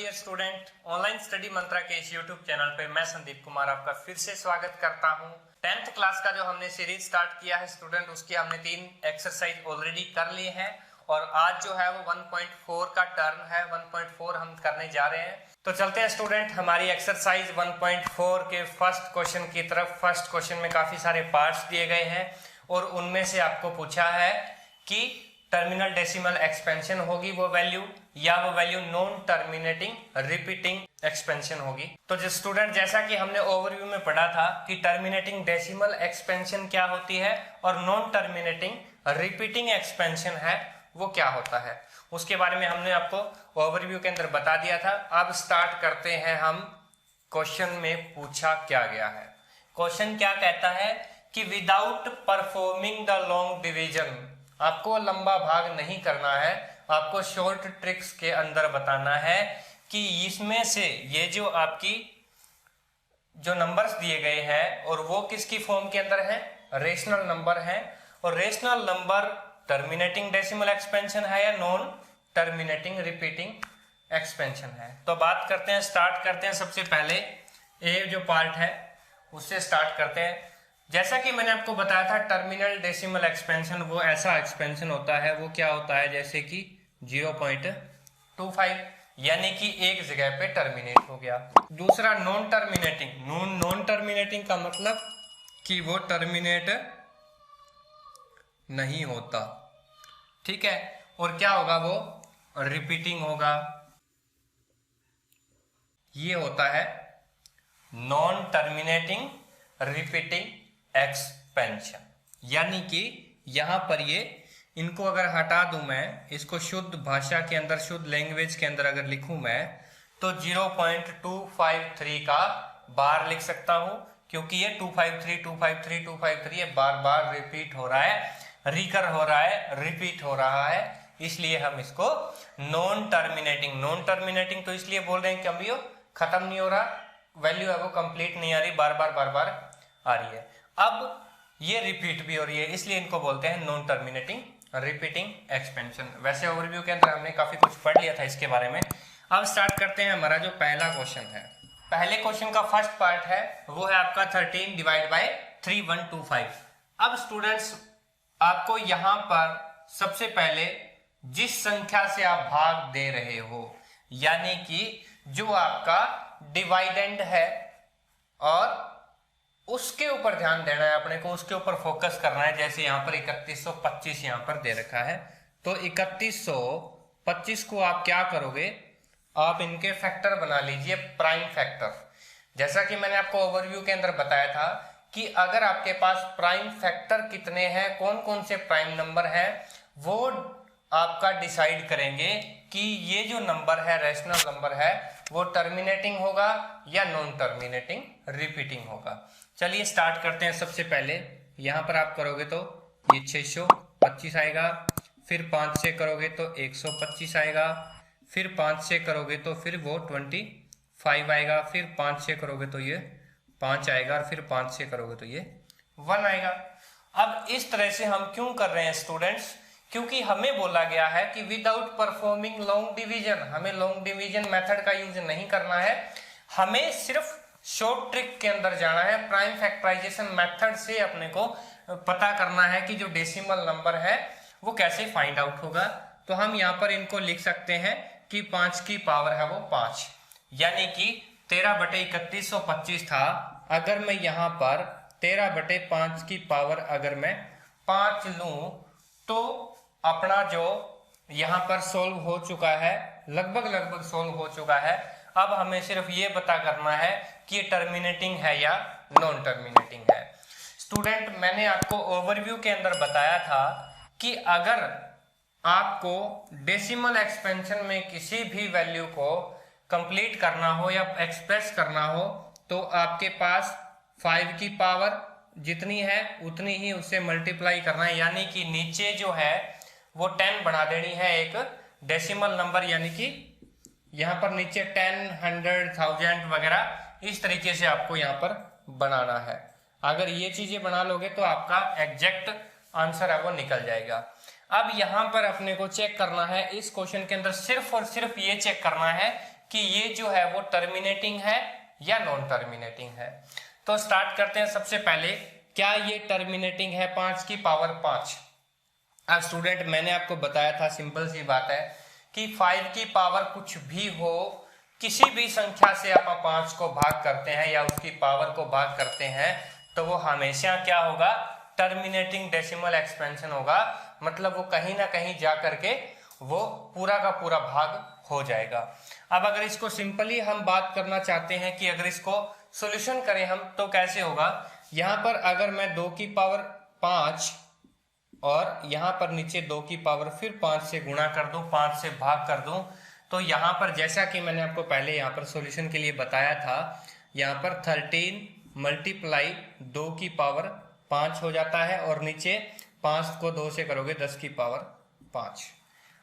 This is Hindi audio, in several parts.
डियर स्टूडेंट, ऑनलाइन स्टडी मंत्रा के इस यूट्यूब चैनल पे मैं संदीप कुमार आपका फिर से स्वागत करता हूं। 10th क्लास का जो हमने सीरीज स्टार्ट किया है स्टूडेंट, उसकी हमने 3 एक्सरसाइज ऑलरेडी कर लिए हैं और आज जो है वो 1.4 का टर्न है। 1.4 हम करने जा रहे हैं। तो चलते हैं स्टूडेंट हमारी एक्सरसाइज 1.4 के फर्स्ट क्वेश्चन की तरफ। फर्स्ट क्वेश्चन में काफी सारे पार्ट्स दिए गए हैं और उनमें से आपको पूछा है कि टर्मिनल डेसिमल एक्सपेंशन होगी वो वैल्यू, या वो value non terminating repeating expansion होगी। तो जो स्टूडेंट, जैसा कि हमने ओवरव्यू में पढ़ा था कि टर्मिनेटिंग डेसिमल एक्सपेंशन क्या होती है और नॉन टर्मिनेटिंग रिपीटिंग एक्सपेंशन है वो क्या होता है, उसके बारे में हमने आपको ओवरव्यू के अंदर बता दिया था। अब स्टार्ट करते हैं हम। क्वेश्चन में पूछा क्या गया है, क्वेश्चन क्या कहता है कि without performing the long division, आपको लंबा भाग नहीं करना है, आपको शॉर्ट ट्रिक्स के अंदर बताना है कि इसमें से ये जो आपकी जो नंबर्स दिए गए हैं और वो किसकी फॉर्म के अंदर है, रेशनल नंबर है। और rational number terminating decimal expansion है या नॉन टर्मिनेटिंग रिपीटिंग एक्सपेंशन है। तो बात करते हैं, स्टार्ट करते हैं। सबसे पहले ए जो पार्ट है उससे स्टार्ट करते हैं। जैसा कि मैंने आपको बताया था टर्मिनल डेसिमल एक्सपेंशन वो ऐसा एक्सपेंशन होता है, वो क्या होता है जैसे कि 0.25, यानी कि एक जगह पे टर्मिनेट हो गया। दूसरा नॉन टर्मिनेटिंग, नॉन टर्मिनेटिंग का मतलब कि वो टर्मिनेट नहीं होता, ठीक है। और क्या होगा, वो रिपीटिंग होगा। ये होता है नॉन टर्मिनेटिंग रिपीटिंग एक्सपेंशन। यानी कि यहां पर ये इनको अगर हटा दूं मैं, इसको शुद्ध भाषा के अंदर, शुद्ध लैंग्वेज के अंदर अगर लिखूं मैं, तो 0.253 का बार लिख सकता हूं, क्योंकि ये 253 ये बार बार रिपीट हो रहा है, रिकर हो रहा है, रिपीट हो रहा है, इसलिए हम इसको नॉन टर्मिनेटिंग तो इसलिए बोल रहे हैं कि अभी खत्म नहीं हो रहा, वैल्यू है वो कंप्लीट नहीं आ रही, बार बार आ रही है। अब ये रिपीट भी हो रही है, इसलिए इनको बोलते हैं नॉन टर्मिनेटिंग रिपीटिंग एक्सपेंशन। वैसे ओवरव्यू के अंदर हमने काफी कुछ पढ़ लिया था इसके बारे में। अब स्टार्ट करते हैं हमारा जो पहला क्वेश्चन है। पहले क्वेश्चन का फर्स्ट पार्ट है वो है आपका 13 डिवाइड बाय 3125। अब स्टूडेंट्स, आपको यहां पर सबसे पहले जिस संख्या से आप भाग दे रहे हो, यानी कि जो आपका डिवाइडेंड है, और उसके ऊपर ध्यान देना है अपने को, उसके ऊपर फोकस करना है। जैसे यहाँ पर 3125 यहाँ पर दे रखा है, तो 3125 को आप क्या करोगे, आप इनके फैक्टर बना लीजिए, प्राइम फैक्टर। जैसा कि मैंने आपको ओवरव्यू के अंदर बताया था कि अगर आपके पास प्राइम फैक्टर कितने हैं, कौन कौन से प्राइम नंबर हैं, वो आपका डिसाइड करेंगे कि ये जो नंबर है, रेशनल नंबर है, वो टर्मिनेटिंग होगा या नॉन टर्मिनेटिंग रिपीटिंग होगा। चलिए स्टार्ट करते हैं। सबसे पहले यहां पर आप करोगे तो ये 625 आएगा, फिर 5 से करोगे तो 125 आएगा, फिर 5 से करोगे तो फिर वो 25 आएगा, फिर 5 से करोगे तो ये 5 आएगा, और फिर 5 से करोगे तो ये 1 आएगा। अब इस तरह से हम क्यों कर रहे हैं स्टूडेंट्स, क्योंकि हमें बोला गया है कि विदाउट परफॉर्मिंग लॉन्ग डिवीजन, हमें लॉन्ग डिवीजन मेथड का यूज नहीं करना है, हमें सिर्फ शॉर्ट ट्रिक के अंदर जाना है। प्राइम फैक्टराइजेशन मेथड से अपने को पता करना है कि जो डेसिमल नंबर है वो कैसे फाइंड आउट होगा। तो हम यहाँ पर इनको लिख सकते हैं कि 5 की पावर है वो 5, यानी कि 13/3125 था। अगर मैं यहाँ पर 13/5 की पावर अगर मैं 5 लूं, तो अपना जो यहाँ पर सोल्व हो चुका है, लगभग सोल्व हो चुका है। अब हमें सिर्फ ये पता करना है कि ये टर्मिनेटिंग है या नॉन टर्मिनेटिंग है। स्टूडेंट, मैंने आपको ओवरव्यू के अंदर बताया था कि अगर आपको डेसिमल एक्सपेंशन में किसी भी वैल्यू को कंप्लीट करना हो या एक्सप्रेस करना हो, तो आपके पास 5 की पावर जितनी है उतनी ही उससे मल्टीप्लाई करना है, यानी कि नीचे जो है वो 10 बना देनी है एक डेसिमल नंबर, यानी कि यहाँ पर नीचे 10, 100, 1000 वगैरह इस तरीके से आपको यहाँ पर बनाना है। अगर ये चीजें बना लोगे तो आपका एग्जैक्ट आंसर है वो निकल जाएगा। अब यहाँ पर अपने को चेक करना है, इस क्वेश्चन के अंदर सिर्फ और सिर्फ ये चेक करना है कि ये जो है वो टर्मिनेटिंग है या नॉन टर्मिनेटिंग है। तो स्टार्ट करते हैं। सबसे पहले क्या ये टर्मिनेटिंग है 5 की पावर 5? अब स्टूडेंट मैंने आपको बताया था, सिंपल सी बात है कि 5 की पावर कुछ भी हो, किसी भी संख्या से आप 5 को भाग करते हैं या उसकी पावर को भाग करते हैं तो वो हमेशा क्या होगा, टर्मिनेटिंग डेसिमल एक्सपेंशन होगा। मतलब वो कहीं ना कहीं जा करके वो पूरा का पूरा भाग हो जाएगा। अब अगर इसको सिंपली हम बात करना चाहते हैं कि अगर इसको सॉल्यूशन करें हम तो कैसे होगा, यहाँ पर अगर मैं 2 की पावर 5 और यहाँ पर नीचे 2 की पावर फिर 5 से गुणा कर दूं, 5 से भाग कर दूं, तो यहाँ पर जैसा कि मैंने आपको पहले यहाँ पर सॉल्यूशन के लिए बताया था, यहाँ पर 13 मल्टीप्लाई 2 की पावर 5 हो जाता है और नीचे 5 को 2 से करोगे 10 की पावर 5।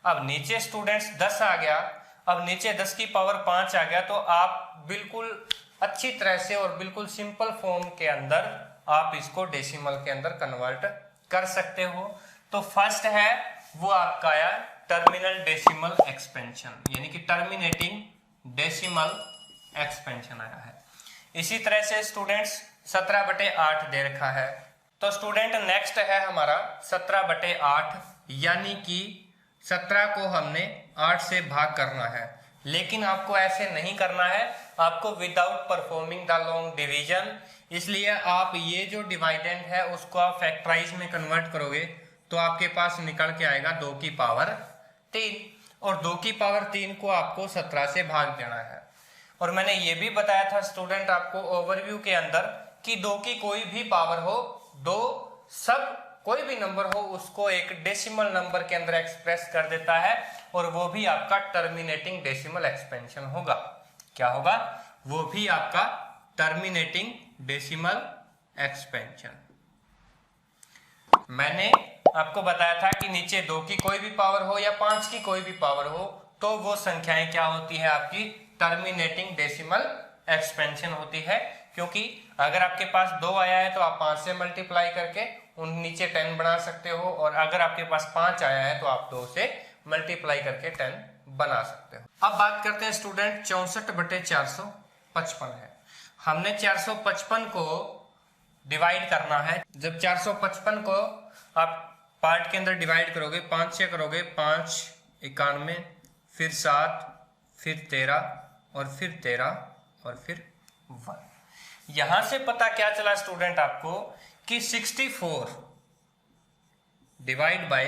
अब नीचे स्टूडेंट्स 10 आ गया, अब नीचे 10 की पावर 5 आ गया तो आप बिल्कुल अच्छी तरह से और बिल्कुल सिंपल फॉर्म के अंदर आप इसको डेसिमल के अंदर कन्वर्ट कर सकते हो। तो फर्स्ट है वो आपका आया टर्मिनल डेसिमल एक्सपेंशन, यानी कि टर्मिनेटिंग डेसिमल एक्सपेंशन आया है। इसी तरह से स्टूडेंट्स 17/8 दे रखा है। तो स्टूडेंट नेक्स्ट है हमारा 17/8, यानी कि 17 को हमने 8 से भाग करना है, लेकिन आपको ऐसे नहीं करना है, आपको without performing the long division. इसलिए आप ये जो डिवाइडेंड है उसको आप फैक्टराइज में कन्वर्ट करोगे तो आपके पास निकल के आएगा 2 की पावर 3 और 2 की पावर 3 को आपको 17 से भाग देना है। और मैंने ये भी बताया था स्टूडेंट आपको ओवरव्यू के अंदर कि 2 की कोई भी पावर हो, 2 सब कोई भी नंबर हो उसको एक डेसिमल नंबर के अंदर एक्सप्रेस कर देता है और वो भी आपका टर्मिनेटिंग डेसिमल एक्सपेंशन होगा। क्या होगा? वो भी आपका टर्मिनेटिंग डेसिमल एक्सपेंशन। मैंने आपको बताया था कि नीचे 2 की कोई भी पावर हो या 5 की कोई भी पावर हो तो वो संख्याएं क्या होती है, आपकी टर्मिनेटिंग डेसिमल एक्सपेंशन होती है। क्योंकि अगर आपके पास 2 आया है तो आप 5 से मल्टीप्लाई करके उन नीचे 10 बना सकते हो, और अगर आपके पास 5 आया है तो आप 2 से मल्टीप्लाई करके 10 बना सकते हो। अब बात करते हैं स्टूडेंट 64/455 है। हमने 455 को डिवाइड करना है। जब 455 को आप पार्ट के अंदर डिवाइड करोगे, 5 से करोगे 5 91, फिर 7, फिर 13 और फिर 13 और फिर 1। यहां से पता क्या चला स्टूडेंट आपको कि 64 डिवाइड बाय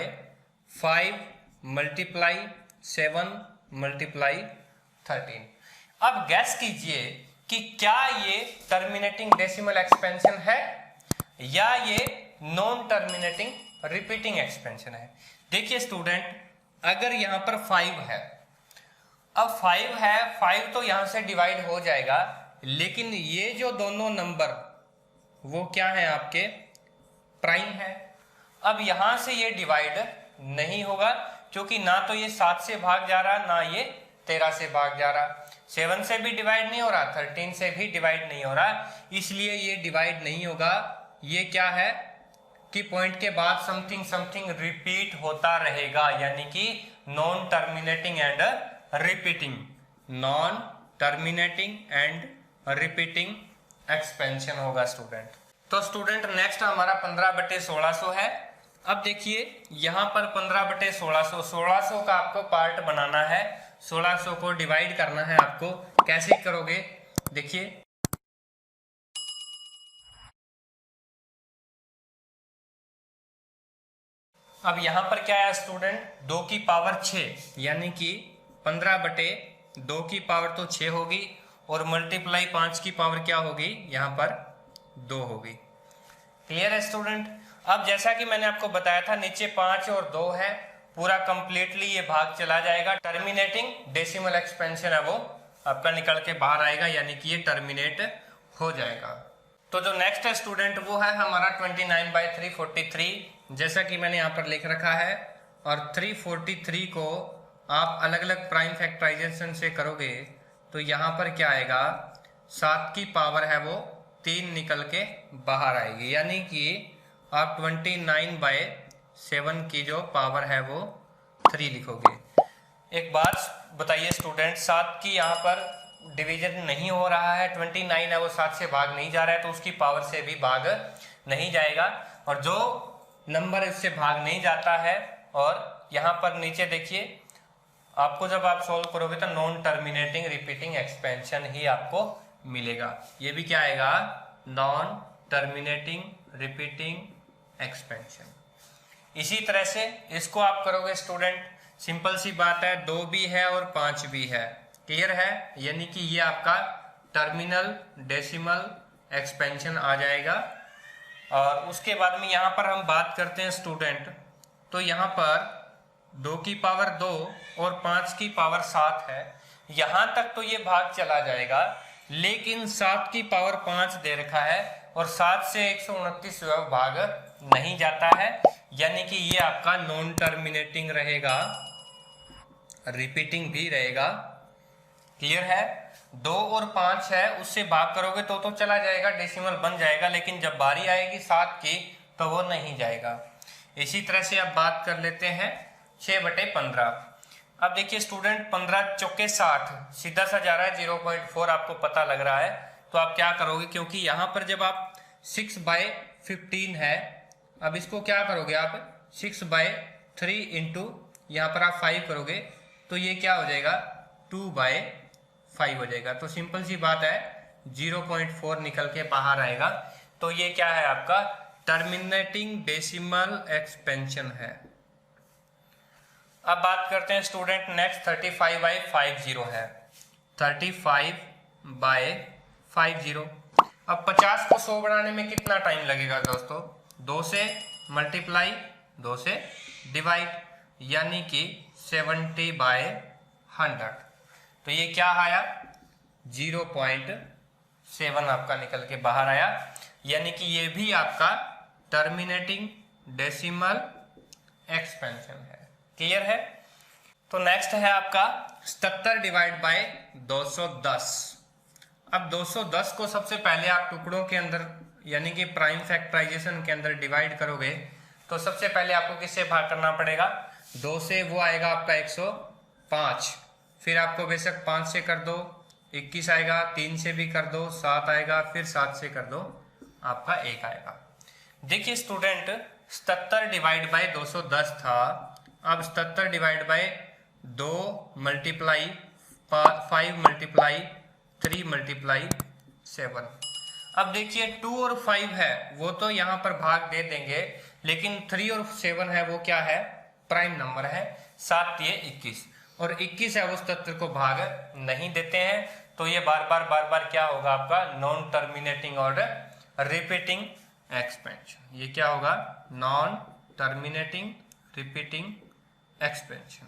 5 मल्टीप्लाई 7 मल्टीप्लाई 13। अब गैस कीजिए कि क्या ये टर्मिनेटिंग डेसिमल एक्सपेंशन है या ये नॉन टर्मिनेटिंग रिपीटिंग एक्सपेंशन है। देखिए स्टूडेंट, अगर यहां पर 5 है, अब 5 है, 5 तो यहां से डिवाइड हो जाएगा, लेकिन ये जो दोनों नंबर वो क्या है, आपके प्राइम है। अब यहां से ये डिवाइड नहीं होगा क्योंकि ना तो ये 7 से भाग जा रहा, ना ये 13 से भाग जा रहा, 7 से भी डिवाइड नहीं हो रहा, 13 से भी डिवाइड नहीं हो रहा, इसलिए ये डिवाइड नहीं होगा। ये क्या है कि पॉइंट के बाद समथिंग समथिंग रिपीट होता रहेगा, यानी कि non terminating and repeating, non terminating and repeating expansion होगा स्टूडेंट। तो स्टूडेंट नेक्स्ट हमारा 15/1600 है। अब देखिए यहां पर 15/1600, 1600 का आपको पार्ट बनाना है, 1600 को डिवाइड करना है आपको। कैसे करोगे देखिए, अब यहां पर क्या है स्टूडेंट, 2 की पावर 6, यानी कि 15/2 की पावर तो 6 होगी और मल्टीप्लाई 5 की पावर क्या होगी, यहां पर 2 होगी। क्लियर है स्टूडेंट? अब जैसा कि मैंने आपको बताया था नीचे 5 और 2 है, पूरा कंप्लीटली ये भाग चला जाएगा। टर्मिनेटिंग डेसिमल एक्सपेंशन है वो आपका निकल के बाहर आएगा, यानी कि ये टर्मिनेट हो जाएगा। तो जो नेक्स्ट है स्टूडेंट वो है हमारा 29/343, जैसा कि मैंने यहाँ पर लिख रखा है। और 343 को आप अलग अलग प्राइम फैक्टराइजेशन से करोगे तो यहाँ पर क्या आएगा, 7 की पावर है वो 3 निकल के बाहर आएगी, यानी कि आप 29/7 की जो पावर है वो 3 लिखोगे। एक बात बताइए स्टूडेंट, 7 की यहाँ पर डिवीजन नहीं हो रहा है, 29 है वो 7 से भाग नहीं जा रहा है, तो उसकी पावर से भी भाग नहीं जाएगा। और जो नंबर इससे भाग नहीं जाता है, और यहाँ पर नीचे देखिए आपको जब आप सॉल्व करोगे तो नॉन टर्मिनेटिंग रिपीटिंग एक्सपेंशन ही आपको मिलेगा। ये भी क्या आएगा, नॉन टर्मिनेटिंग रिपीटिंग एक्सपेंशन। इसी तरह से इसको आप करोगे स्टूडेंट, सिंपल सी बात है, 2 भी है और 5 भी है, क्लियर है, यानी कि ये आपका टर्मिनल डेसिमल एक्सपेंशन आ जाएगा। और उसके बाद में यहाँ पर हम बात करते हैं स्टूडेंट, तो यहाँ पर 2 की पावर 2 और 5 की पावर 7 है, यहाँ तक तो ये भाग चला जाएगा, लेकिन 7 की पावर 5 दे रखा है और 7 से 129 भाग नहीं जाता है, यानी कि ये आपका नॉन टर्मिनेटिंग रहेगा, रिपीटिंग भी रहेगा, क्लियर है। 2 और 5 है, उससे भाग करोगे तो चला जाएगा, डेसिमल बन जाएगा, लेकिन जब बारी आएगी 7 की तो वो नहीं जाएगा। इसी तरह से अब बात कर लेते हैं 6/15। अब देखिए स्टूडेंट, 15 चौके 60 सीधा सा जा रहा है, 0.4 आपको पता लग रहा है, तो आप क्या करोगे, क्योंकि यहाँ पर जब आप 6/15 है, अब इसको क्या करोगे आप 6/3 इंटू यहाँ पर आप 5 करोगे, तो ये क्या हो जाएगा 2/5 हो जाएगा। तो सिंपल सी बात है, 0.4 निकल के बाहर आएगा, तो ये क्या है आपका टर्मिनेटिंग डेसिमल एक्सपेंशन है। अब बात करते हैं स्टूडेंट नेक्स्ट, 35/50 है, 35/50। अब 50 को 100 बनाने में कितना टाइम लगेगा दोस्तों, 2 से मल्टीप्लाई 2 से डिवाइड, यानी कि 70/100। तो ये क्या आया 0.7 आपका निकल के बाहर आया, यानी कि ये भी आपका टर्मिनेटिंग डेसिमल एक्सपेंशन है, क्लियर है। तो नेक्स्ट है आपका 77/210। अब 210 को सबसे पहले आप टुकड़ों के अंदर यानी कि प्राइम फैक्टराइजेशन के अंदर डिवाइड करोगे, तो सबसे पहले आपको किससे भाग करना पड़ेगा, 2 से वो आएगा आपका 105, फिर आपको बेशक 5 से कर दो 21 आएगा, 3 से भी कर दो 7 आएगा, फिर 7 से कर दो आपका 1 आएगा। देखिए स्टूडेंट 77/210 था, अब 77/2 मल्टीप्लाई 5 मल्टीप्लाई 3 मल्टीप्लाई 7। अब देखिए 2 और 5 है वो तो यहाँ पर भाग दे देंगे, लेकिन 3 और 7 है वो क्या है प्राइम नंबर है, 7 ये 21 और 21 है वो 77 को भाग नहीं देते हैं, तो ये बार बार क्या होगा आपका नॉन टर्मिनेटिंग और रिपीटिंग एक्सपेंशन। ये क्या होगा नॉन टर्मिनेटिंग रिपीटिंग एक्सपेंशन।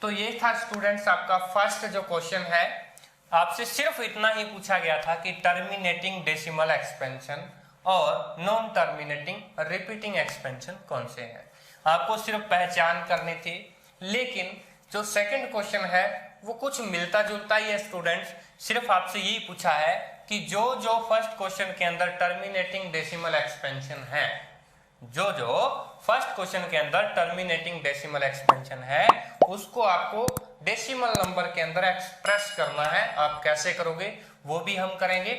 तो ये था स्टूडेंट्स आपका फर्स्ट जो क्वेश्चन है, आपसे सिर्फ इतना ही पूछा गया था कि टर्मिनेटिंग डेसिमल एक्सपेंशन और नॉन टर्मिनेटिंग रिपीटिंग एक्सपेंशन कौन से हैं, आपको सिर्फ पहचान करनी थी। लेकिन जो सेकंड क्वेश्चन है वो कुछ मिलता जुलता ही है स्टूडेंट्स, सिर्फ आपसे यही पूछा है कि जो फर्स्ट क्वेश्चन के अंदर टर्मिनेटिंग डेसिमल एक्सपेंशन है, जो फर्स्ट क्वेश्चन के अंदर टर्मिनेटिंग डेसिमल एक्सपेंशन है, उसको आपको डेसिमल नंबर के अंदर एक्सप्रेस करना है। आप कैसे करोगे वो भी हम करेंगे।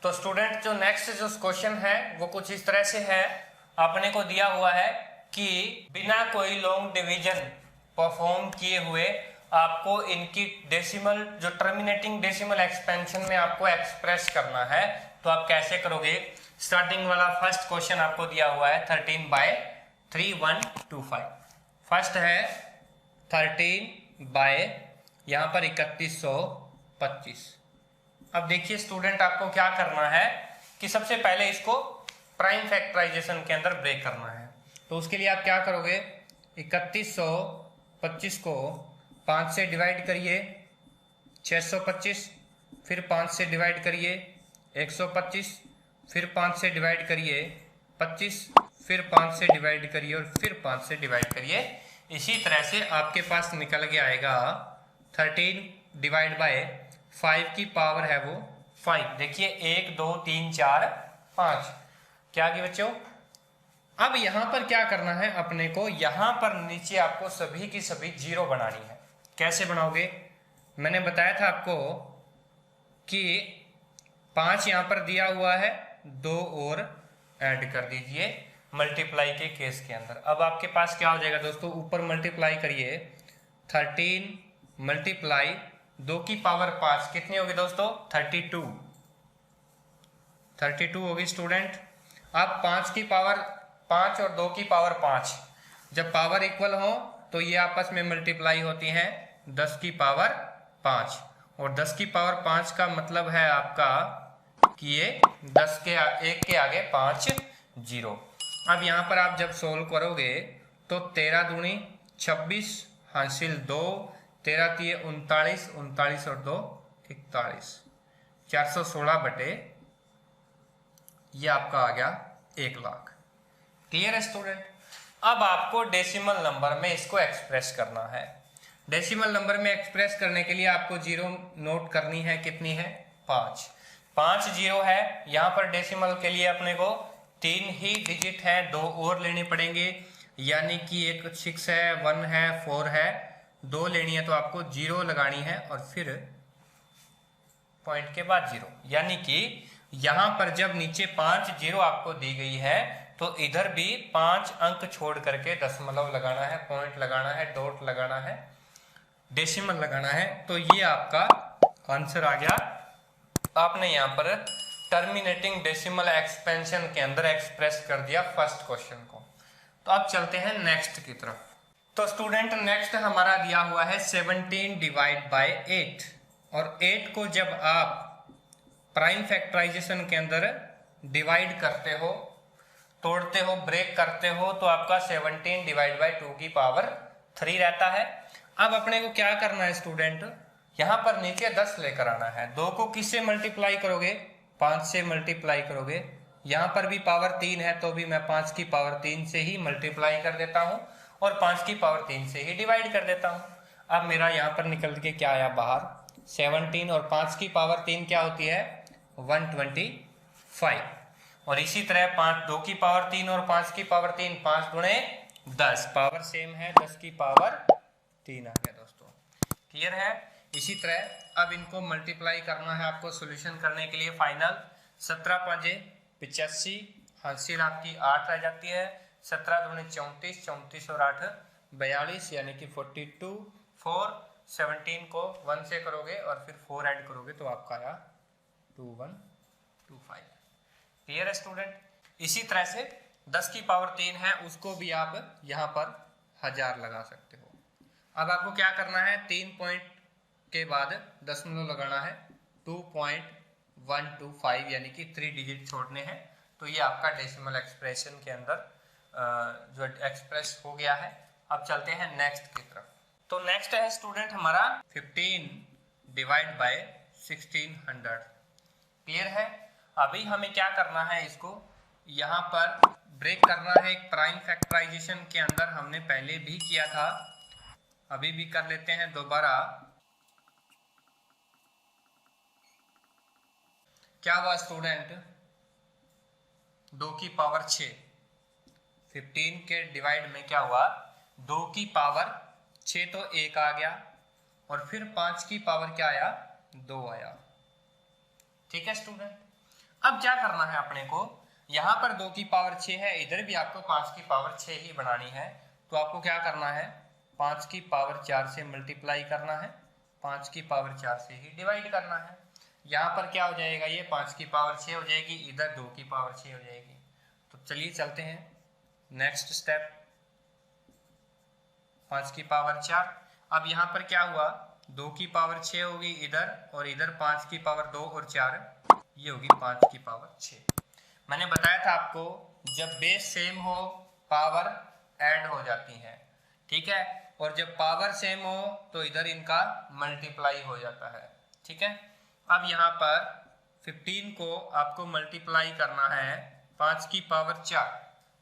तो स्टूडेंट जो नेक्स्ट जो क्वेश्चन है वो कुछ इस तरह से है, आपने को दिया हुआ है कि बिना कोई लॉन्ग डिवीजन परफॉर्म किए हुए आपको इनकी डेसिमल जो टर्मिनेटिंग डेसिमल एक्सपेंशन में आपको एक्सप्रेस करना है, तो आप कैसे करोगे। स्टार्टिंग वाला फर्स्ट क्वेश्चन आपको दिया हुआ है 13/3125। फर्स्ट है 13 यहाँ पर 3125। अब देखिए स्टूडेंट आपको क्या करना है कि सबसे पहले इसको प्राइम फैक्टराइजेशन के अंदर ब्रेक करना है। तो उसके लिए आप क्या करोगे 3125 को 5 से डिवाइड करिए 625, फिर 5 से डिवाइड करिए 125, फिर 5 से डिवाइड करिए 25, फिर 5 से डिवाइड करिए और फिर 5 से डिवाइड करिए। इसी तरह से आपके पास निकल के आएगा 13/5 की पावर है वो 5। देखिए 1 2 3 4 5 क्या कि बच्चों। अब यहाँ पर क्या करना है अपने को, यहाँ पर नीचे आपको सभी की सभी जीरो बनानी है। कैसे बनाओगे, मैंने बताया था आपको कि 5 यहाँ पर दिया हुआ है, 2 और ऐड कर दीजिए मल्टीप्लाई के केस के अंदर। अब आपके पास क्या हो जाएगा दोस्तों, ऊपर मल्टीप्लाई करिए, 13 मल्टीप्लाई 2 की पावर 5 कितनी होगी दोस्तों, 32 होगी स्टूडेंट। अब 5 की पावर 5 और 2 की पावर 5 जब पावर इक्वल हो तो ये आपस में मल्टीप्लाई होती हैं 10 की पावर 5, और 10 की पावर 5 का मतलब है आपका कि ये 10 के 1 के आगे 5 जीरो। अब यहाँ पर आप जब सोल्व करोगे तो 13 दूनी 26 हासिल 2, 13 तिये 39, 39 और 2 41, 416 बटे ये आपका आ गया 1 लाख। क्लियर है स्टूडेंट। अब आपको डेसिमल नंबर में इसको एक्सप्रेस करना है। डेसिमल नंबर में एक्सप्रेस करने के लिए आपको जीरो नोट करनी है, कितनी है, 5 जीरो है। यहाँ पर डेसिमल के लिए अपने को 3 ही डिजिट है, 2 और लेने पड़ेंगे, यानी कि एक 6 है, 1 है, 4 है, 2 लेनी है तो आपको 0 लगानी है और फिर पॉइंट के बाद 0, यानी कि यहाँ पर जब नीचे 5 जीरो आपको दी गई है तो इधर भी 5 अंक छोड़ करके दशमलव लगाना है, पॉइंट लगाना है, डॉट लगाना है, डेसिमल लगाना है। तो ये आपका आंसर आ गया। आपने यहाँ पर टर्मिनेटिंग डेसिमल एक्सपेंशन के अंदर एक्सप्रेस कर दिया फर्स्ट क्वेश्चन को। तो अब चलते हैं नेक्स्ट की तरफ। तो स्टूडेंट नेक्स्ट हमारा दिया हुआ है 17 डिवाइड बाय 8, और 8 को जब आप प्राइम फैक्टराइजेशन के अंदर डिवाइड करते हो, तोड़ते हो, ब्रेक करते हो तो आपका 17 डिवाइड बाय 2 की पावर 3 रहता है। अब अपने को क्या करना है स्टूडेंट, यहाँ पर नीचे 10 लेकर आना है। 2 को किससे मल्टीप्लाई करोगे, 5 से मल्टीप्लाई करोगे। यहाँ पर भी पावर 3 है तो भी मैं 5 की पावर 3 से ही मल्टीप्लाई कर देता हूँ और 5 की पावर 3 से ही डिवाइड कर देता हूँ। अब मेरा यहाँ पर निकल के क्या आया बाहर, 17 और 5 की पावर 3 क्या होती है, 125। और इसी तरह 2 की पावर 3 और 5 की पावर 3, 5 गुणे 10, पावर सेम है, 10 की पावर 3 आ गया दोस्तों। क्लियर है। इसी तरह अब इनको मल्टीप्लाई करना है आपको सॉल्यूशन करने के लिए। फाइनल 17 5 85, हासिल आपकी 8 रह जाती है, 17 दूनी 34, 34 और 8 42, यानी कि 42। 4 17 को 1 से करोगे और फिर 4 ऐड करोगे तो आपका आया 2125। क्लियर है स्टूडेंट। इसी तरह से 10 की पावर 3 है, उसको भी आप यहाँ पर 1000 लगा सकते हो। अब आपको क्या करना है, 3 पॉइंट के बाद दशमलव लगाना है, 2.125, यानी कि 3 डिजिट छोड़ने हैं। तो ये आपका डेसिमल एक्सप्रेशन के अंदर जो एक्सप्रेस हो गया है। अब चलते हैं नेक्स्ट की तरफ। तो नेक्स्ट है स्टूडेंट हमारा 15 डिवाइड बाय 1600। क्लियर है। अभी हमें क्या करना है, इसको यहाँ पर ब्रेक करना है एक प्राइम फैक्टराइजेशन के अंदर। हमने पहले भी किया था, अभी भी कर लेते हैं दोबारा। क्या हुआ स्टूडेंट, 2 की पावर 6, 15 के डिवाइड में क्या हुआ, 2 की पावर 6 तो 1 आ गया, और फिर 5 की पावर क्या आया, 2 आया। ठीक है स्टूडेंट। अब क्या करना है अपने को, यहाँ पर 2 की पावर 6 है, इधर भी आपको 5 की पावर 6 ही बनानी है। तो आपको क्या करना है, 5 की पावर 4 से मल्टीप्लाई करना है, 5 की पावर 4 से ही डिवाइड करना है। यहाँ पर क्या हो जाएगा, ये 5 की पावर 6 हो जाएगी, इधर 2 की पावर 6 हो जाएगी। तो चलिए चलते हैं नेक्स्ट स्टेप, 5 की पावर 4। अब यहाँ पर क्या हुआ, 2 की पावर 6 होगी इधर, और इधर 5 की पावर 2 और 4, ये होगी 5 की पावर 6। मैंने बताया था आपको जब बेस सेम हो पावर ऐड हो जाती है, ठीक है, और जब पावर सेम हो तो इधर इनका मल्टीप्लाई हो जाता है। ठीक है। अब यहाँ पर 15 को आपको मल्टीप्लाई करना है 5 की पावर 4,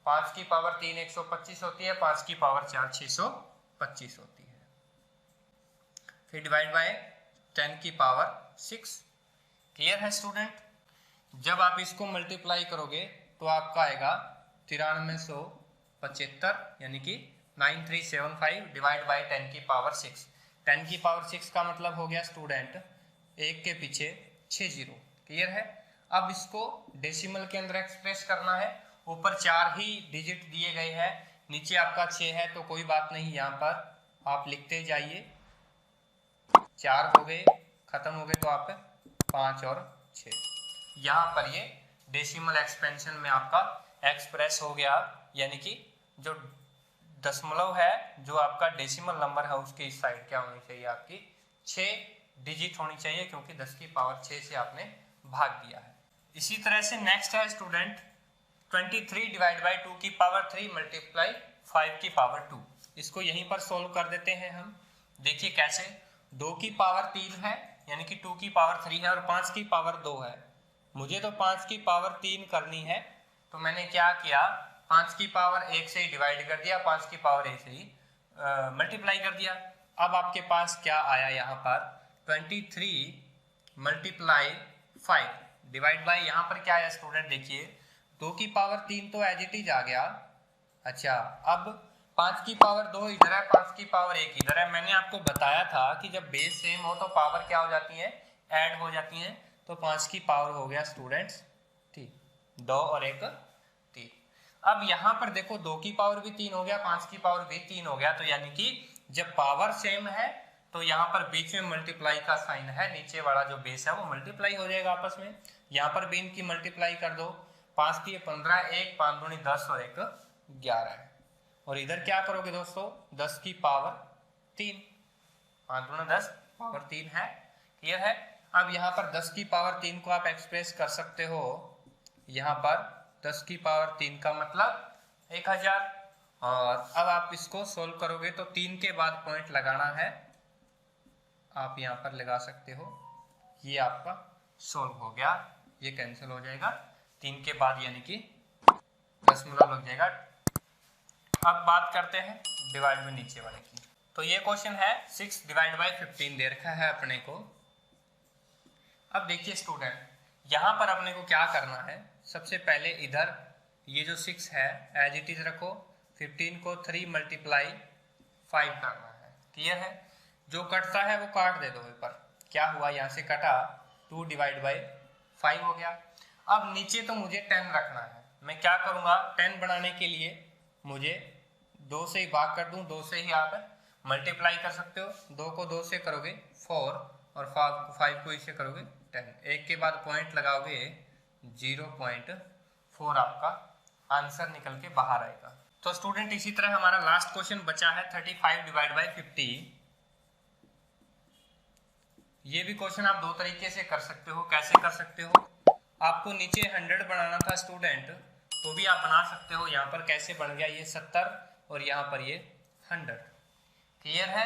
5 की पावर 3 125 होती है, 5 की पावर 4 625 होती है। फिर डिवाइड बाय 10 की पावर 6। क्लियर है स्टूडेंट। जब आप इसको मल्टीप्लाई करोगे तो आपका आएगा 9375, यानी कि 9375 डिवाइड बाय 10 की पावर 6। 10 की पावर 6 का मतलब हो गया स्टूडेंट 1 के पीछे 6 जीरो। क्लियर है। अब इसको डेसिमल के अंदर एक्सप्रेस करना है। ऊपर 4 ही डिजिट दिए गए हैं, नीचे आपका 6 है, तो कोई बात नहीं, यहाँ पर आप लिखते जाइए। 4 हो गए, खत्म हो गए तो आप 5 और 6। यहाँ पर ये डेसिमल एक्सपेंशन में आपका एक्सप्रेस हो गया, यानी कि जो दशमलव है, जो आपका डेसिमल नंबर है, उसकी इस साइड क्या होनी चाहिए, आपकी 6 डिजिट होनी चाहिए, क्योंकि 10 की पावर 6 से आपने भाग दिया है। इसी तरह से नेक्स्ट है स्टूडेंट 23 डिवाइड बाई 2 की पावर 3 मल्टीप्लाई 5 की पावर 2। इसको यहीं पर सोल्व कर देते हैं हम। देखिए कैसे, 2 की पावर 3 है, यानी कि 2 की पावर 3 है, और 5 की पावर 2 है। मुझे तो 5 की पावर 3 करनी है, तो मैंने क्या किया, 5 की पावर 1 से ही डिवाइड कर दिया, 5 की पावर 1 से ही मल्टीप्लाई कर दिया। अब आपके पास क्या आया, यहाँ पर 23 मल्टीप्लाई 5 डिवाइड बाई, यहाँ पर क्या आया स्टूडेंट, देखिए 2 की पावर 3 तो एज इट इज आ गया। अच्छा, अब 5 की पावर 2 इधर है, 5 की पावर 1 इधर है। मैंने आपको बताया था कि जब बेस सेम हो तो पावर क्या हो जाती है, ऐड हो जाती है। तो 5 की पावर हो गया स्टूडेंट्स, ठीक, 2 और 1 3। अब यहाँ पर देखो 2 की पावर भी 3 हो गया, 5 की पावर भी 3 हो गया, तो यानी कि जब पावर सेम है तो यहाँ पर बीच में मल्टीप्लाई का साइन है, नीचे वाला जो बेस है वो मल्टीप्लाई हो जाएगा आपस में। यहाँ पर भी इनकी मल्टीप्लाई कर दो, 5 की 15, 1 5 दूनी 10 और 1 11 है। और इधर क्या करोगे दोस्तों, 10 की पावर 3, 5 दूनी 10 पावर 3 है। क्लियर है। अब यहाँ पर 10 की पावर 3 को आप एक्सप्रेस कर सकते हो, यहाँ पर 10 की पावर 3 का मतलब 1000। और अब आप इसको सोल्व करोगे तो 3 के बाद पॉइंट लगाना है, आप यहाँ पर लगा सकते हो। ये आपका सोल्व हो गया, ये कैंसिल हो जाएगा 3 के बाद, यानी कि दशमलव लग जाएगा। अब बात करते हैं डिवाइड में नीचे वाले की। तो ये क्वेश्चन है 6 डिवाइड बाई 15 दे रखा है अपने को। अब देखिए स्टूडेंट, यहाँ पर अपने को क्या करना है, सबसे पहले इधर ये जो 6 है एज इट इज रखो, 15 को 3 मल्टीप्लाई 5 करना है। क्लियर है। जो कटता है वो काट दे दो ऊपर। क्या हुआ, यहाँ से कटा 2 डिवाइड बाई 5 हो गया। अब नीचे तो मुझे 10 रखना है, मैं क्या करूँगा, 10 बनाने के लिए मुझे 2 से ही भाग कर दूँ, 2 से ही आप मल्टीप्लाई कर सकते हो। 2 को 2 से करोगे 4 और 5 को इससे करोगे 10। 1 के बाद पॉइंट लगाओगे 0.4, आपका आंसर निकल के बाहर आएगा। तो स्टूडेंट इसी तरह हमारा लास्ट क्वेश्चन बचा है 35 डिवाइड बाई 50। ये भी क्वेश्चन आप 2 तरीके से कर सकते हो। कैसे कर सकते हो, आपको नीचे 100 बनाना था स्टूडेंट, तो भी आप बना सकते हो। यहाँ पर कैसे बन गया, ये 70 और यहाँ पर ये 100। क्लियर है।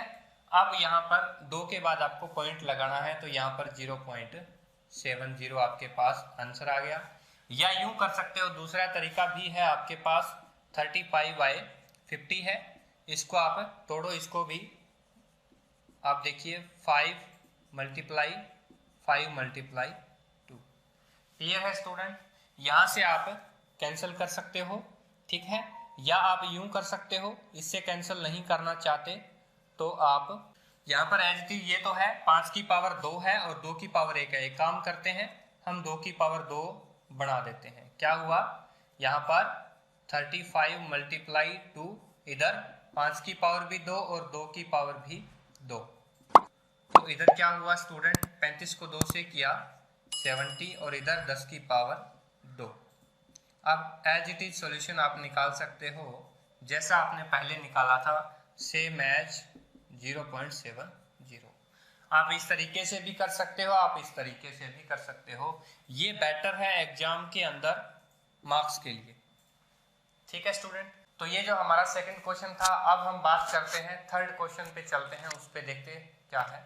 अब यहाँ पर 2 के बाद आपको पॉइंट लगाना है, तो यहाँ पर 0.70 आपके पास आंसर आ गया। या यूं कर सकते हो, दूसरा तरीका भी है आपके पास, 35 बाई 50 है, इसको आप तोड़ो, इसको भी आप देखिए 5 मल्टीप्लाई 5 मल्टीप्लाई 2। क्लियर है स्टूडेंट। यहाँ से आप कैंसिल कर सकते हो, ठीक है। या आप यूं कर सकते हो, इससे कैंसिल नहीं करना चाहते तो आप यहाँ पर एज इट इज, ये तो है 5 की पावर 2 है और 2 की पावर 1 है। एक काम करते हैं, हम 2 की पावर 2 बना देते हैं। क्या हुआ, यहाँ पर 35 मल्टीप्लाई 2, इधर 5 की पावर भी 2 और 2 की पावर भी 2। तो इधर क्या हुआ स्टूडेंट, 35 को 2 से किया 70 और इधर 10 की पावर 2। अब एज इट इज सॉल्यूशन आप निकाल सकते हो, जैसा आपने पहले निकाला था, सेम एज 0.70। आप इस तरीके से भी कर सकते हो, आप इस तरीके से भी कर सकते हो। ये बेटर है एग्जाम के अंदर मार्क्स के लिए। ठीक है स्टूडेंट। तो ये जो हमारा सेकंड क्वेश्चन था, अब हम बात करते हैं थर्ड क्वेश्चन पे चलते हैं, उस पे देखते हैं क्या है।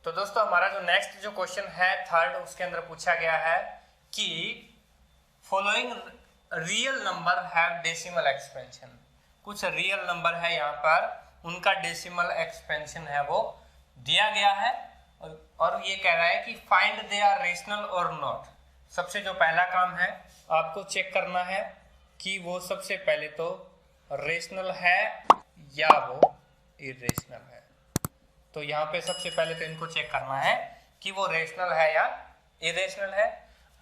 तो दोस्तों हमारा जो नेक्स्ट जो क्वेश्चन है थर्ड, उसके अंदर पूछा गया है कि following real number have decimal expansion. कुछ रियल नंबर है यहाँ पर, उनका डेसिमल एक्सपेंशन है वो दिया गया है, और ये कह रहा है कि फाइंड दे आर रेशनल और नॉट। सबसे जो पहला काम है, आपको चेक करना है कि वो सबसे पहले तो रेशनल है या वो इरेशनल है। तो यहाँ पे सबसे पहले तो इनको चेक करना है कि वो रेशनल है या इरेशनल है।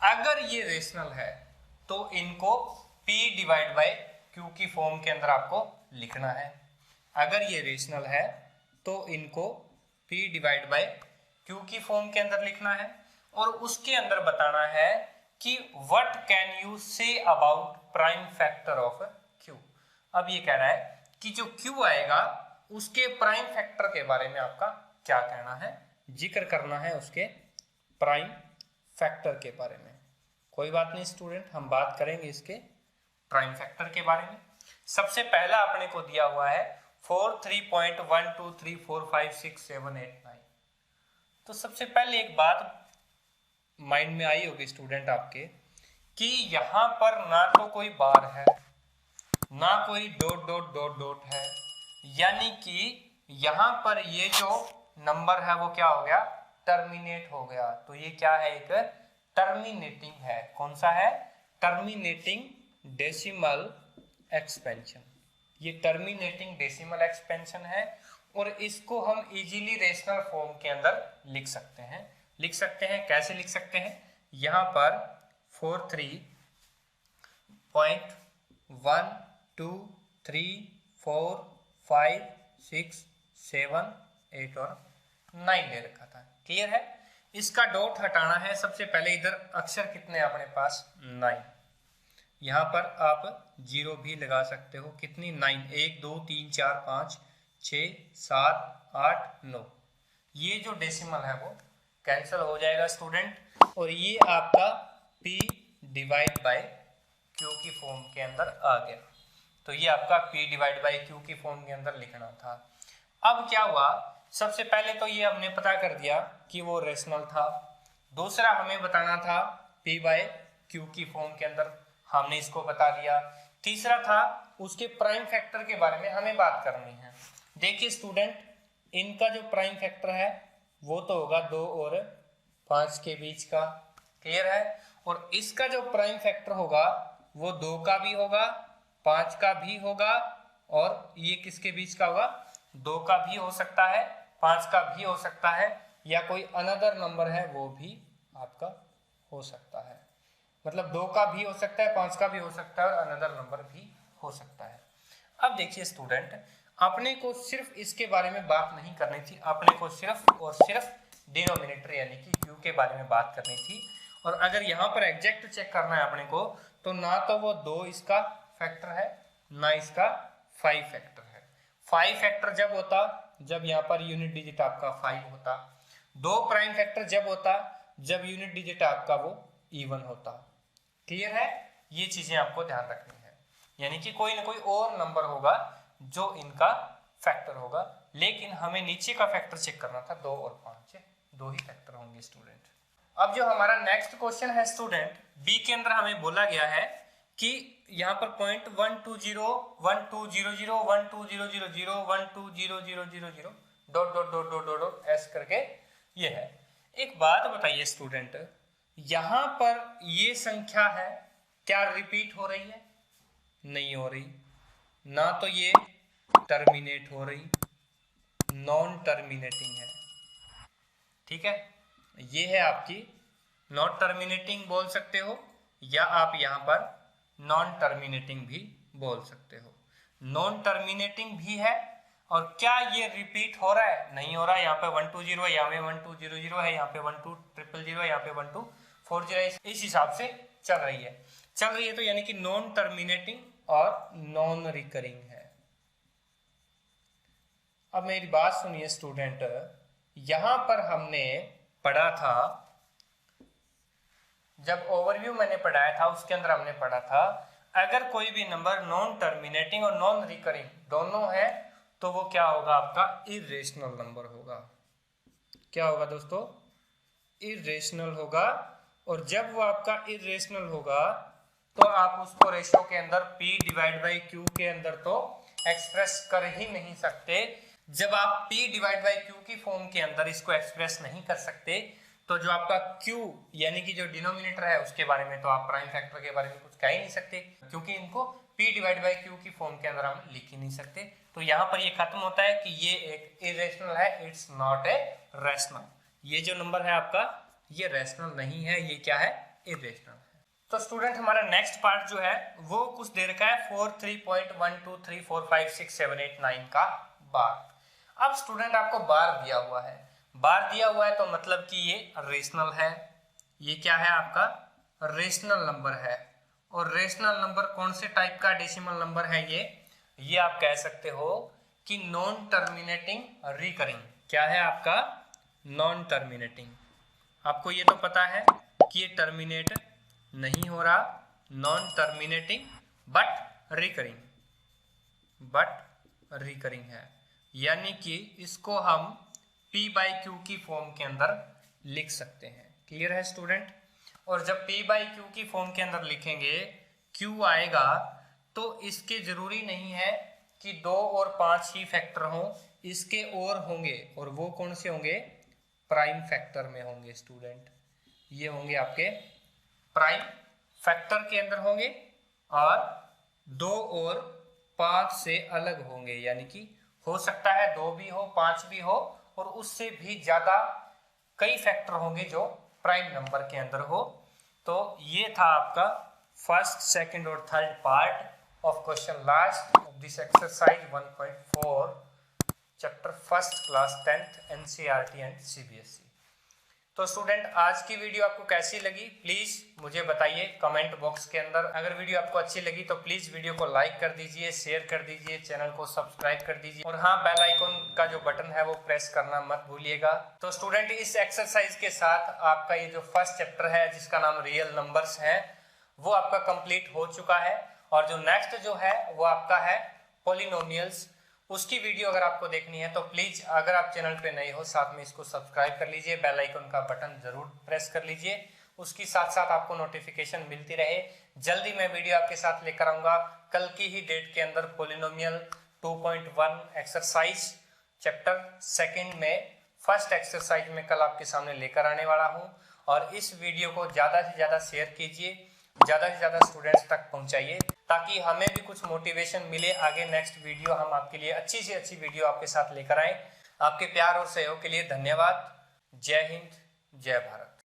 अगर ये रेशनल है तो इनको P डिवाइड बाय Q की फॉर्म के अंदर आपको लिखना है। अगर ये रेशनल है तो इनको P डिवाइड बाय Q की फॉर्म के अंदर लिखना है और उसके अंदर बताना है कि what can you say about prime factor of Q। अब ये कह रहा है कि जो Q आएगा उसके प्राइम फैक्टर के बारे में आपका क्या कहना है, जिक्र करना है उसके प्राइम फैक्टर के बारे में। कोई बात नहीं स्टूडेंट, हम बात करेंगे इसके प्राइम फैक्टर के बारे में। सबसे पहला अपने को दिया हुआ है 4 3.1 2 3 4 5 6 7 8 9। तो सबसे पहले एक बात माइंड में आई होगी स्टूडेंट आपके कि यहाँ पर ना तो कोई बार है ना कोई डॉट डॉट डॉट डॉट है, यानी कि यहाँ पर ये जो नंबर है वो क्या हो गया, टर्मिनेट हो गया। तो ये क्या है, एक टर्मिनेटिंग है। कौन सा है, टर्मिनेटिंग डेसिमल एक्सपेंशन। ये टर्मिनेटिंग डेसिमल एक्सपेंशन है और इसको हम इजीली रेशनल फॉर्म के अंदर लिख सकते हैं। लिख सकते हैं कैसे लिख सकते हैं, यहाँ पर 4 3.1 2 3 4 5 6 7 8 और 9 ले रखा था। क्लियर है। इसका डॉट हटाना है। सबसे पहले इधर अक्षर कितने अपने पास, 9। यहाँ पर आप 0 भी लगा सकते हो। कितनी, 9। 1 2 3 4 5 6 7 8 9। ये जो डेसिमल है वो कैंसिल हो जाएगा स्टूडेंट और ये आपका P डिवाइड बाय Q की फॉर्म के अंदर आ गया। तो ये आपका P डिवाइड बाय Q की फॉर्म के अंदर लिखना था। अब क्या हुआ, सबसे पहले तो ये हमने पता कर दिया कि वो रेशनल था। दूसरा हमें बताना था P बाय Q की फॉर्म के अंदर, हमने इसको बता दिया। तीसरा था उसके प्राइम फैक्टर के बारे में हमें बात करनी है। देखिए स्टूडेंट, इनका जो प्राइम फैक्टर है वो तो होगा 2 और 5 के बीच का। क्लियर है। और इसका जो प्राइम फैक्टर होगा वो 2 का भी होगा, 5 का भी होगा और ये किसके बीच का होगा, 2 का भी हो सकता है, 5 का भी हो सकता है, या कोई अनदर नंबर है वो भी आपका हो सकता है। मतलब 2 का भी हो सकता है, 5 का भी हो सकता है और अनदर नंबर भी हो सकता है। अब देखिए स्टूडेंट, अपने को सिर्फ इसके बारे में बात नहीं करनी थी, अपने को सिर्फ और सिर्फ डिनोमिनेटर यानी कि Q के बारे में बात करनी थी। और अगर यहाँ पर एग्जैक्ट चेक करना है अपने को, तो ना तो वो 2 इसका फैक्टर है ना इसका 5 फैक्टर है। 5 फैक्टर जब होता जब यहाँ पर यूनिट डिजिट आपका 5 होता। 2 प्राइम फैक्टर जब होता जब यूनिट डिजिट आपका वो इवन होता। क्लियर है। ये चीजें आपको ध्यान रखनी है, यानी कि कोई ना कोई और नंबर होगा जो इनका फैक्टर होगा, लेकिन हमें नीचे का फैक्टर चेक करना था। 2 और 5 2 ही फैक्टर होंगे स्टूडेंट। अब जो हमारा नेक्स्ट क्वेश्चन है स्टूडेंट, बी के अंदर हमें बोला गया है कि यहाँ पर point 1 2 0 1 2 0 0 1 2 0 0 0 1 2 0 0 0 0 dot dot dot dot dot S करके ये है। एक बात बताइए स्टूडेंट, यहाँ पर ये संख्या है क्या रिपीट हो रही है, नहीं हो रही। ना तो ये टर्मिनेट हो रही, नॉन टर्मिनेटिंग है। ठीक है, ये है आपकी नॉन टर्मिनेटिंग बोल सकते हो, या आप यहाँ पर नॉन टर्मिनेटिंग भी बोल सकते हो। नॉन टर्मिनेटिंग भी है और क्या ये रिपीट हो रहा है, नहीं हो रहा है। यहाँ पे 1 2 0 है, यहाँ पे 1 2 0 0 है, यहाँ पे 1 2 0 0 है, यहाँ पे 1 2 4 0 है। इस हिसाब से चल रही है तो यानी कि नॉन टर्मिनेटिंग और नॉन रिकरिंग है। अब मेरी बात सुनिए स्टूडेंट, यहां पर हमने पढ़ा था, जब ओवरव्यू मैंने पढ़ाया था उसके अंदर हमने पढ़ा था अगर कोई भी नंबर नॉन टर्मिनेटिंग और नॉन रिकरिंग दोनों है तो वो क्या होगा, आपका इरेशनल नंबर होगा। क्या होगा दोस्तों, इरेशनल होगा। और जब वो आपका इरेशनल होगा तो आप उसको रेशियो के अंदर P डिवाइड बाई Q के अंदर तो एक्सप्रेस कर ही नहीं सकते। जब आप P डिवाइड बाई Q की फॉर्म के अंदर इसको एक्सप्रेस नहीं कर सकते तो जो आपका Q यानी कि जो डिनोमिनेटर है उसके बारे में तो आप प्राइम फैक्टर के बारे में कुछ कह ही नहीं सकते, क्योंकि इनको P P divide by Q की फॉर्म के अंदर हम लिख ही नहीं सकते। तो यहाँ पर ये खत्म होता है कि ये एक इरेशनल है, इट्स नॉट ए रैशनल। ये जो नंबर है आपका ये रैशनल नहीं है, ये क्या है, इरेशनल है। तो स्टूडेंट हमारा नेक्स्ट पार्ट जो है वो कुछ दे रखा है 4 3.123456789 का बार। अब स्टूडेंट आपको बार दिया हुआ है, बार दिया हुआ है तो मतलब कि ये रेशनल है, ये क्या है आपका रेशनल नंबर है। और रेशनल नंबर कौन से टाइप का डेसिमल नंबर है ये आप कह सकते हो कि नॉन टर्मिनेटिंग रिकरिंग। क्या है आपका नॉन टर्मिनेटिंग। आपको ये तो पता है कि ये टर्मिनेट नहीं हो रहा, नॉन टर्मिनेटिंग बट रिकरिंग है, यानी कि इसको हम P बाई Q की फॉर्म के अंदर लिख सकते हैं। क्लियर है स्टूडेंट। और जब P बाई Q की फॉर्म के अंदर लिखेंगे Q आएगा तो इसके जरूरी नहीं है कि 2 और 5 ही फैक्टर हों, इसके और होंगे, और वो कौन से होंगे, प्राइम फैक्टर में होंगे स्टूडेंट। ये होंगे आपके प्राइम फैक्टर के अंदर होंगे और 2 और 5 से अलग होंगे, यानी कि हो सकता है 2 भी हो 5 भी हो और उससे भी ज्यादा कई फैक्टर होंगे जो प्राइम नंबर के अंदर हो। तो ये था आपका फर्स्ट, सेकंड और third part of question last of this exercise 1.4 chapter first class 10th NCERT and CBSE। तो स्टूडेंट आज की वीडियो आपको कैसी लगी प्लीज मुझे बताइए कमेंट बॉक्स के अंदर। अगर वीडियो आपको अच्छी लगी तो प्लीज वीडियो को लाइक कर दीजिए, शेयर कर दीजिए, चैनल को सब्सक्राइब कर दीजिए और हाँ बेल आइकन का जो बटन है वो प्रेस करना मत भूलिएगा। तो स्टूडेंट इस एक्सरसाइज के साथ आपका ये जो फर्स्ट चैप्टर है जिसका नाम रियल नंबर्स है वो आपका कंप्लीट हो चुका है। और जो नेक्स्ट जो है वो आपका है पॉलिनोमियल्स। उसकी वीडियो अगर आपको देखनी है तो प्लीज अगर आप चैनल पे नए हो साथ में इसको सब्सक्राइब कर लीजिए, बेल आइकन का बटन जरूर प्रेस कर लीजिए, उसकी साथ साथ आपको नोटिफिकेशन मिलती रहे। जल्दी मैं वीडियो आपके साथ लेकर आऊंगा कल की ही डेट के अंदर पॉलिनोमियल 2.1 एक्सरसाइज चैप्टर सेकंड में फर्स्ट एक्सरसाइज में कल आपके सामने लेकर आने वाला हूं। और इस वीडियो को ज्यादा से ज्यादा शेयर कीजिए, ज्यादा से ज्यादा स्टूडेंट्स तक पहुंचाइए ताकि हमें भी कुछ मोटिवेशन मिले, आगे नेक्स्ट वीडियो हम आपके लिए अच्छी से अच्छी वीडियो आपके साथ लेकर आए। आपके प्यार और सहयोग के लिए धन्यवाद। जय हिंद, जय भारत।